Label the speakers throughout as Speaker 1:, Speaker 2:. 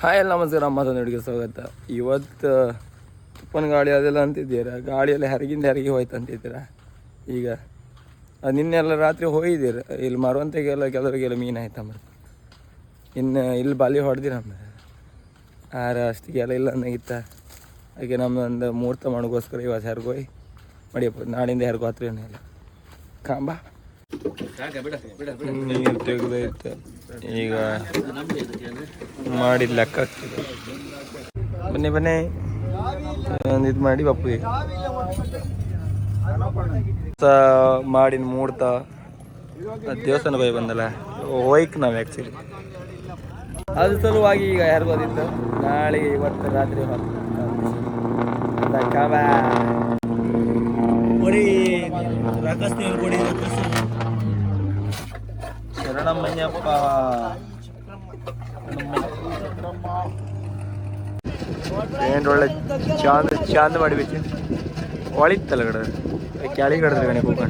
Speaker 1: Hi ಎಲ್ಲ ನಮಸ್ಕಾರ, ಮತ್ತೊಂದು ಅಡುಗೆ ಸ್ವಾಗತ. ಇವತ್ತು ತುಪ್ಪನ ಗಾಳಿ ಅದೆಲ್ಲ ಅಂತಿದ್ದೀರಾ, ಗಾಳಿಯೆಲ್ಲ ಹೆರಗಿ ಹೋಯ್ತು ಅಂತಿದ್ದೀರಾ. ಈಗ ನಿನ್ನೆಲ್ಲ ರಾತ್ರಿ ಹೋಗಿದ್ದೀರ, ಇಲ್ಲಿ ಮರುವಂತೆಗೆಲ್ಲ ಕೆಲವರಿಗೆಲ್ಲ ಮೀನು ಆಯ್ತಮ್ಮ. ಇನ್ನು ಇಲ್ಲಿ ಬಾಲಿ ಹೊಡೆದಿರಮ್ಮ ಅಷ್ಟಿಗೆಲ್ಲ ಇಲ್ಲ ಅನ್ನಗಿತ್ತ. ಹಾಗೆ ನಮ್ಮದೊಂದು ಮುಹೂರ್ತ ಮಾಡೋಕ್ಕೋಸ್ಕರ ಇವತ್ತು ಹೆರ್ಗೋಯ್ ಮಡಿಯಪ್ಪ, ನಾಳಿಂದ ಹೆರ್ಗೋ ಹತ್ರ ಏನಿಲ್ಲ ಕಾಂಬ ನೀರು ತೆಗೆದೈತೆ. ಈಗ ಮಾಡಿದ ಲೆಕ್ಕ ಆಗ್ತದೆ. ಬನ್ನಿ ಒಂದು ಇದು ಮಾಡಿ ಬಪ್ಪು ಮಾಡಿನ ಮುಹೂರ್ತ ದೇವಸ್ಥಾನಕ್ಕೆ ಹೋಗಿ ಬಂದಲ್ಲ, ಹೋಯ್ಕ್ ನಾವು ಆ್ಯಕ್ಚುಲಿ ಅದ್ರ ಸಲುವಾಗಿ ಈಗ ಹೆರ್ಗೋದಿತ್ತು. ನಾಳೆಗೆ ಇವತ್ತು ರಾತ್ರಿ ಶರಣಮ್ಮಯ್ಯಪ್ಪ ಏನು ಒಳ್ಳೆ ಚಾಂದ್ ಮಾಡಿಬಿಟ್ಟು ಒಳಿತ್ತಲ್ಲ ಕಡೆ ಕ್ಯಾಳಿ ಕಡ್ದ್ರೆ ಗಣಿ ಹೋಗೋಣ.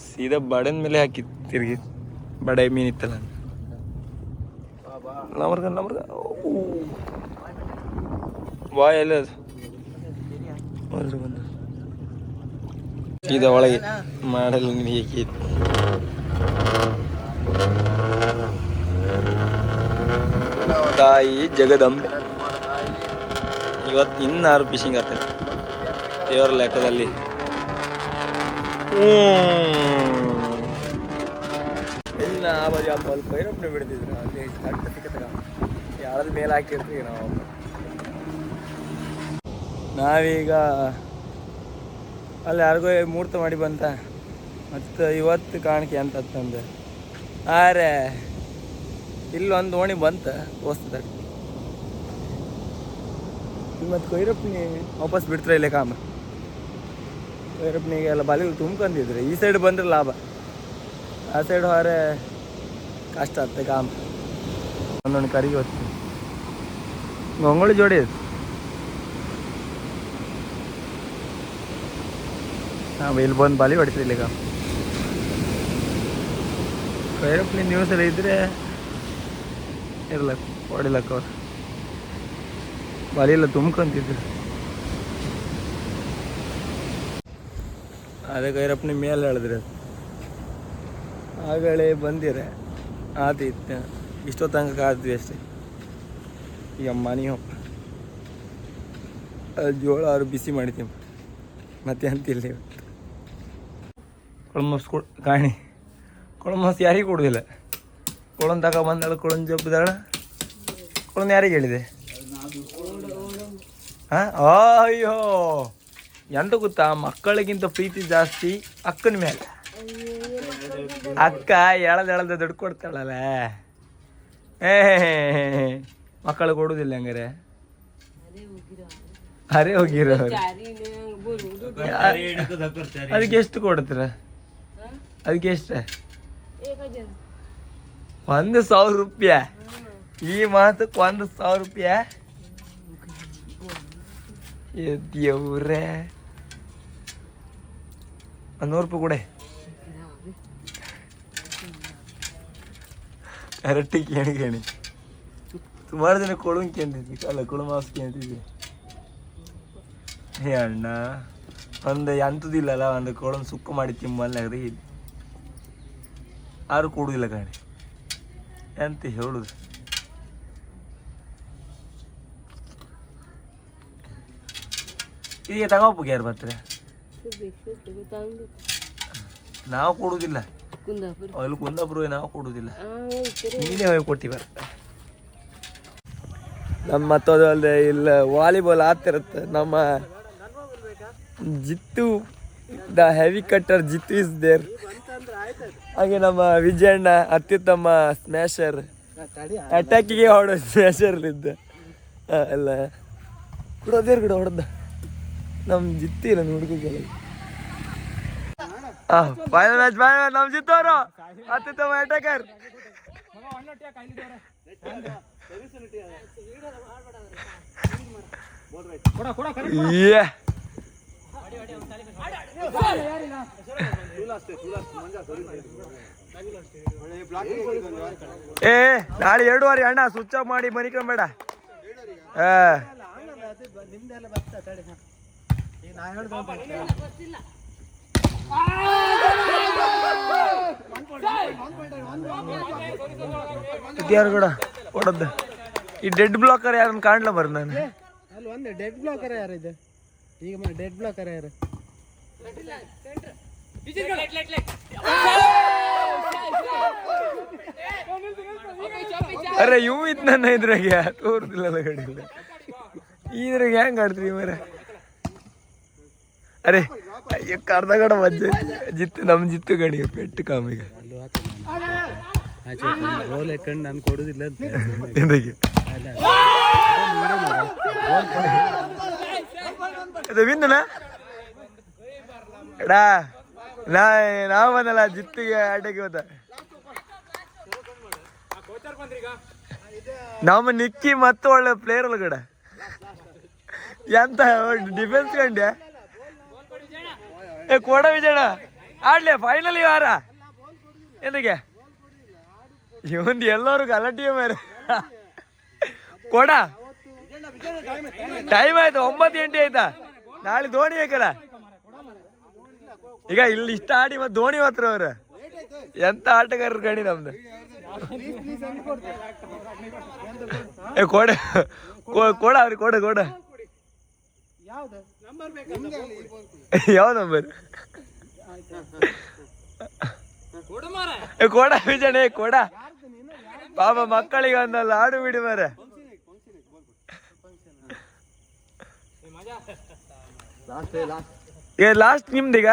Speaker 1: ಸೀದಾ ಬಡನ್ ಮೇಲೆ ಹಾಕಿ ತಿರುಗಿ ಬಡ ಮೀನಿತ್ತಲ್ಲ ನಮ್ರಗ ಬಾಯ್ ಎಲ್ಲ ಬಂದು ಸೀದಾ ಒಳಗೆ ಮಾಡಲು ನಿನಗೆ ತಾಯಿ ಜಗದಂಬೆ. ಇವತ್ತು ಇನ್ನಾರು ಫಿಶಿಂಗ್ ಆಗ್ತದೆ ದೇವರ ಲೆಕ್ಕದಲ್ಲಿ. ಇನ್ನು ಆ ಬಾಜು ಅಪ್ಪ ಅಲ್ಲಿ ಭೈರಪ್ಪನ ಬಿಡ್ತಿದ್ರು, ಅಲ್ಲಿ ಕಟ್ಟ ಸಿಕ್ಕತ್ತ ಯಾರದ ಮೇಲೆ ಹಾಕಿರ್ತೀವಿ ನಾವು. ನಾವೀಗ ಅಲ್ಲಿ ಯಾರಿಗೋ ಮುಹೂರ್ತ ಮಾಡಿ ಬಂತ, ಮತ್ತು ಇವತ್ತು ಕಾಣಿಕೆ ಅಂತಂದು ಆರೆ ಇಲ್ಲೊಂದು ಓಣಿ ಬಂತ ದೋಸ್ತದ. ಮತ್ತು ಕೊಯ್ರಪ್ಪನಿ ವಾಪಸ್ ಬಿಡ್ತಾರೆ ಇಲ್ಲೇ ಕಾಮ. ಕೊಯ್ರಪ್ಪನಿಗೆ ಎಲ್ಲ ಬಾಲಿಗೆ ತುಂಬ್ಕೊಂಡಿದ್ರೆ ಈ ಸೈಡ್ ಬಂದ್ರೆ ಲಾಭ, ಆ ಸೈಡ್ ಹೊರೆ ಕಷ್ಟ ಆಗ್ತದೆ ಕಾಮ. ಒಂದೊಂದು ಕರಿಗೆ ಹೋಗ್ತೀವಿ ಗಂಗೊಳಿ ಜೋಡಿ ನಾವು ಇಲ್ಲಿ ಬಂದು ಬಾಲಿ ಹೊಡಿತೀವಿ ಈಗ. ಕೊಯ್ರಪ್ಪನಿ ನ್ಯೂಸ್ ಎಲ್ಲ ಇದ್ರೆ ಇರ್ಲಕ್ಕ ಹೊಡಿಲಕ್ಕ ಅವ್ರು ಬಾಲಿ ಎಲ್ಲ ತುಂಬ್ಕೊಂತಿದ್ರು. ಅದೇ ಕೈರಪ್ಪನ ಮೇಲೆ ಹೇಳಿದ್ರೆ ಆಗಲೇ ಬಂದಿರ ಆತಿತ್ತು. ಇಷ್ಟೊತ್ತಂಗ ಕಾದ್ವಿ ಅಷ್ಟೇ. ಈಗ ಮನೆ ಹೋಗ ಜೋಳ ಅವ್ರು ಬಿಸಿ ಮಾಡ್ತೀವಿ ಮತ್ತೆ ಅಂತಿಲ್ಲ. ಇವತ್ತು ಕೊಳಮಸ್ ಕಾಣಿ ಕೊಳಮಸ್ ಯಾರಿಗೆ ಕೊಡುದಿಲ್ಲ. ಕೊಳನ್ ತಗ ಬಂದಾಳ, ಕೊಳನ್ ಜಬ್ಬಿದಾಳ. ಕೊಳನ್ ಯಾರಿಗೆ ಹೇಳಿದೆ? ಹಾಂ ಅಯ್ಯೋ ಎಂತ ಗೊತ್ತಾ, ಮಕ್ಕಳಿಗಿಂತ ಪ್ರೀತಿ ಜಾಸ್ತಿ ಅಕ್ಕನ ಮೇಲೆ. ಅಕ್ಕ ಎಳದ ದುಡ್ಡು ಕೊಡ್ತಾಳಲ್ಲ, ಮಕ್ಕಳು ಕೊಡುದಿಲ್ಲ ಹಂಗಾರೆ. ಅರೆ ಹೋಗಿರೋ ಅದಕ್ಕೆ ಎಷ್ಟು ಕೊಡ್ತೀರ? ಅದಕ್ಕೆ ಎಷ್ಟು? 1,000 ರೂಪಾಯಿ. ಈ ಮಾತಕ್ಕೆ 1,000 ರೂಪಾಯಿ. ದೇವ್ರೇ, 100 ರೂಪಾಯಿ ಕೊಡೆ. ಕರೆಕ್ಟಿಗೆ ಕೇಳಿ ಸುಮಾರು ಜನ ಕೊಳಂಗೆ ಕೇಳ್ತಿದ್ವಿ, ಅಲ್ಲ ಕೊಳು ಮಾಸ್ ಕೇಳ್ತಿದ್ವಿ. ಹೇ ಅಣ್ಣ, ಒಂದು ಎಂಥದಿಲ್ಲಲ್ಲ, ಒಂದು ಕೊಳನ್ ಸುಕ್ಕ ಮಾಡಿ ತಿಂಬಲ್ಲ ರೀ, ಯಾರು ಕೊಡುದಿಲ್ಲ ಕಾಣಿ ಎಂತ ಹೇಳುದು. ಈಗ ತಗೋಬೇಕು ಯಾರು ಬರ್ತಾರೆ? ನಾವು ಕೊಡುದಿಲ್ಲ, ಅಲ್ಲಿ ಕುಂದಾಪುರ ನಾವು ಕೊಡುದಿಲ್ಲ, ನೀನೇ ಹೋಗಿ ಕೊಟ್ಟಿ ಬರ್ತ. ನಮ್ಮ ಮತ್ತದು ಅಲ್ಲದೆ ಇಲ್ಲ ವಾಲಿಬಾಲ್ ಆಗ್ತಿರುತ್ತೆ. ನಮ್ಮ Jittu the heavy cutter Jittu is there. ಹಾಗೆ ನಮ್ಮ ವಿಜಯಣ್ಣ ಅತ್ಯುತ್ತಮ ಸ್ಮ್ಯಾಶರ್, ಅಟ್ಯಾಕಿಗೆ ಹೊಡೋ ಸ್ಮ್ಯಾಶರ್ಲಿದ್ದ ಅಲ್ಲ ಬಿಡೋದೇರ್ ಗಿಡ ಹೊಡೆದ. ನಮ್ಮ ಜಿತ್ತು ಇಲ್ಲ ಹುಡುಗಿಗೆ. ಫೈನಲ್ ಮ್ಯಾಚ್ ನಮ್ಮ ಜಿತ್ತು ಅವರು ಅತ್ಯುತ್ತಮ ಅಟ್ಯಾಕರ್. ಏ ನಾಳೆ 2:15 ಅಣ್ಣ ಸ್ವಿಚ್ ಆಫ್ ಮಾಡಿ ಮನಿಕೊಂಬೇಡ. ಯಾರು ಕೂಡ ಹೊಡದ್ದು ಈ ಡೆಡ್ ಬ್ಲಾಕರ್ ಯಾರನ್ನ ಕಾಣ್ಲ ಬರ್ ನಾನು
Speaker 2: ಅಲ್ಲಿ ಒಂದೇ ಡೆಡ್ ಬ್ಲಾಕರ್ ಯಾರಿದೆ ಈಗ ಡೆಡ್ ಬ್ಲಾಕರ್ ಯಾರು
Speaker 1: ಅರೆ ಇವು ಇದ್ ನನ್ನ ಇದ್ರಾಗ ತೋರ್ದಿಲ್ಲ ಗಡಿಲ್ಲ ಇದ್ರಾಗ ಹೆಂಗ್ ಆಡ್ತೀವಿ ಮರ. ಅರೆ ಅರ್ಧ ಗಡ ಮಜ್ಜೆ ಜಿತ್ತು ನಮ್ ಜಿತ್ತು ಗಡಿ ಪೆಟ್ಟು ಕಾಮಿಗೆ
Speaker 2: ನಾನು ಕೊಡುದಿಲ್ಲ
Speaker 1: ವಿನ್ನಾ ಎಡಾ ನಾವು ಬಂದಲ್ಲ ಜಿತ್ತಿಗೆ ಆಟಕ್ಕೆ ಹೋದ ನಮ್ಮ ನಿಕ್ಕಿ ಮತ್ತು ಒಳ್ಳೆ ಪ್ಲೇಯರ್ ಒಳಗಡೆ ಎಂತ ಡಿಫೆನ್ಸ್ ಕಂಡ್ಯ ಏ ಕೋಡ ವಿಜಯಣ್ಣ ಆಡ್ಲಿ ಫೈನಲ್ ಯಾರ ಎಂದಕ್ಕೆ ಇವಂದು ಎಲ್ಲರೂ ಗಲಾಟೆ ಮೇರೆ ಕೋಡ ಟೈಮ್ ಆಯ್ತು 9 ಆಯ್ತಾ ನಾಳೆ ಧೋನಿ ಬೇಕಲ್ಲ ಈಗ ಇಲ್ಲಿ ಇಷ್ಟ ಆಡಿ ಮತ್ತೆ ಧೋನಿ ಮಾತ್ರ ಅವ್ರ ಎಂತ ಆಟಗಾರರು ಗಣಿ ನಮ್ದು. ಏ ಕೋಡ ಕೋಡ ಅವ್ರಿಗೆ ಕೋಡ ಕೋಡ ಯಾವ ನಂಬರ್ ಕೋಡ ವಿಜಯಣ್ಣ ಕೋಡ ಪಾಪ ಮಕ್ಕಳಿಗೆ ಒಂದಲ್ಲ ಆಡು ಬಿಡಿ ಮಾರ. ಲಾಸ್ಟ್ ನಿಮ್ದೀಗ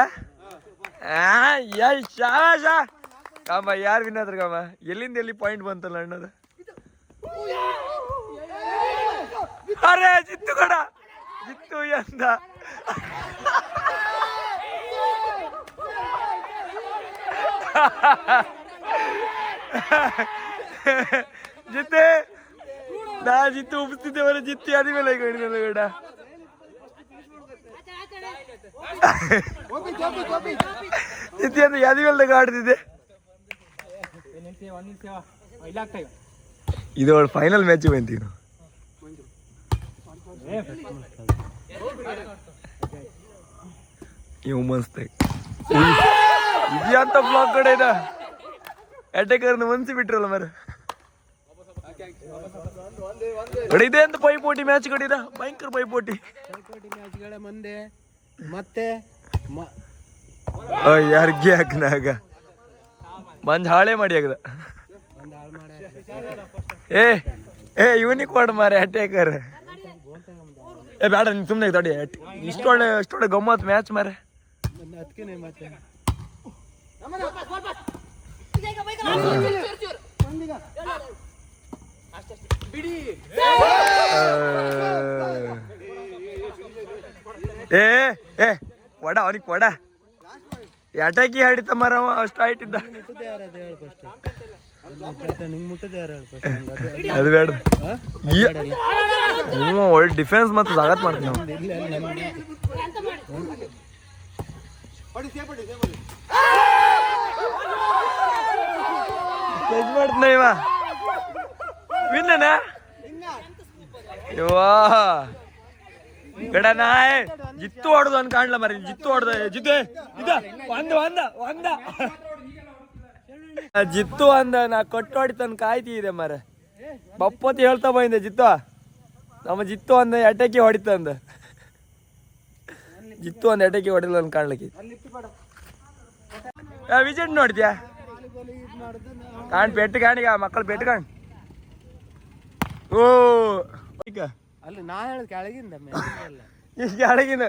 Speaker 1: ಕಾಮ ಯಾರು ವಿನ್ ಆದ್ರ ಕಾಮ ಎಲ್ಲಿಂದ ಎಲ್ಲಿ ಪಾಯಿಂಟ್ ಬಂತಲ್ಲ ಅಣ್ಣದ. ಅರೆ ಜಿತ್ತು ಕೊಡ ಜಿತ್ತು ಎಂದ ಜಿತ್ತೆ ನಾ ಜಿತ್ತು ಉಪಿಸ್ತಿದ್ದೆ ಬರ ಜಿತ್ತಿ ಆದ್ಮೇಲೆ ಗಡಿನಲ್ಲ ಗಡ ಜಿತ್ತಿ ಅಂತ ಯಾದಿವೆಲ್ದಾಗ ಆಡ್ತಿದ್ದೆ. ಇದು ಫೈನಲ್ ಮ್ಯಾಚ್ ಬಂತೀವಿ ನಾವು. ಮಸ್ತ್ ಅಂತ ಬ್ಲಾಕ್ ಕಡೆ ಇದ ಅಟ್ಯಾಕರ್ನ ಮನ್ಸಿ ಬಿಟ್ರಲ್ಲ ಮರ ಇದೆ ಅಂತ ಪೈಪೋಟಿ ಮ್ಯಾಚ್ ಕಡಿದ ಭಯಂಕರ ಪೈಪೋಟಿ
Speaker 2: ಮ್ಯಾಚ್ಗಳ ಮುಂದೆ ಮತ್ತೆ
Speaker 1: ಯಾರಿಗೆ ಹಾಕನಾಗ ಮಂಜ್ ಹಾಳೆ ಮಾಡಿ ಆಗದ ಏ ಯೂನಿಕ್ ವಾರ್ಡ್ ಮಾರೆ ಅಟ್ಯಾಕರ್ ಏ ಬೇಡ ನೀನ್ ಸುಮ್ಮನೆ ತಡಿ ಇಷ್ಟೊಳ್ಳೆ ಗಮ್ಮತ್ ಮ್ಯಾಚ್ ಮಾರೆ ಏ ಕೊಡ ಅವನಿಗೆ ಕೊಡ ಅಟ್ಯಾಕಿ ಹಾಡಿತ ಮರ ಅಷ್ಟು ಆಯ್ತಿದ್ದ ಅದು ಬೇಡ ಒಳ್ಳೆ ಡಿಫೆನ್ಸ್ ಮತ್ತು ಜಾಗತ್ ಮಾಡ್ತೀವಿ ನಾವು. ಮಾಡ್ತೀನ ಇವ ವಿನ್ನ ಇವಾ ಗಡ ನಾಯ್ ಜಿತ್ತು ಹೊಡ್ದು ಅನ್ ಕಾಣ್ಲ ಮರಿ ಜಿತ್ತು ಹೊಡ್ದ ಜಿತ್ತು ಒಂದ ಜಿತ್ತು ಅಂದ ನಾ ಕಟ್ಟು ಹೊಡಿತನ್ ಕಾಯ್ತಿ ಇದೆ ಮರ ಬಪ್ಪತಿ ಹೇಳ್ತಾ ಬಂದೆ ಜಿತ್ತು ನಮ್ಮ ಜಿತ್ತು ಅಂದ ಎಟಕಿ ಹೊಡಿತಂದ ಜಿತ್ತು ಅಂದ ಎಟಕಿ ಹೊಡಿಲ್ಲ ಅನ್ ಕಾಣ್ಲಿಕ್ಕೆ ವಿಜಿಟ್ ನೋಡ್ತೀಯ ಕಾಣ್ ಪೆಟ್ಟು ಕಾಣಿಗ ಮಕ್ಕಳು ಪೆಟ್ಟು ಕಾಣ್ ಓ ಈಗ
Speaker 2: ಅಲ್ಲಿ ನಾ ಹೇಳ ಕೆಳಗಿಂದ
Speaker 1: ಇಷ್ಟು ಕೆಳಗಿನ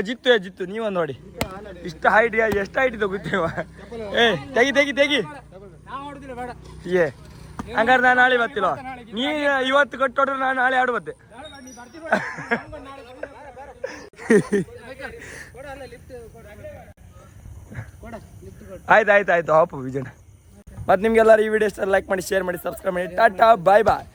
Speaker 1: ಜಿತ್ತು ನೀವೊಂದು ನೋಡಿ ಇಷ್ಟು ಹೈಟ್ ಎಷ್ಟು ಹೈಟ್ ಇದೆ ಗೊತ್ತೇವ ಏ ತೆಗಿ ಏ ಹಂಗಾರೆ ನಾನು ನಾಳೆ ಬರ್ತಿಲ್ವ ನೀ ಇವತ್ತು ಕಟ್ಟೋಡ್ರೆ ನಾನು ನಾಳೆ ಆಡು ಬತ್ತೆ ಆಯ್ತು ಆಪು ವಿಜಯಣ್ಣ. ಮತ್ತು ನಿಮ್ಗೆಲ್ಲರೂ ಈ ವಿಡಿಯೋ ಇಷ್ಟ ಲೈಕ್ ಮಾಡಿ ಶೇರ್ ಮಾಡಿ ಸಬ್ಸ್ಕ್ರೈಬ್ ಮಾಡಿ ಟಾಟಾ ಬಾಯ್ ಬಾಯ್.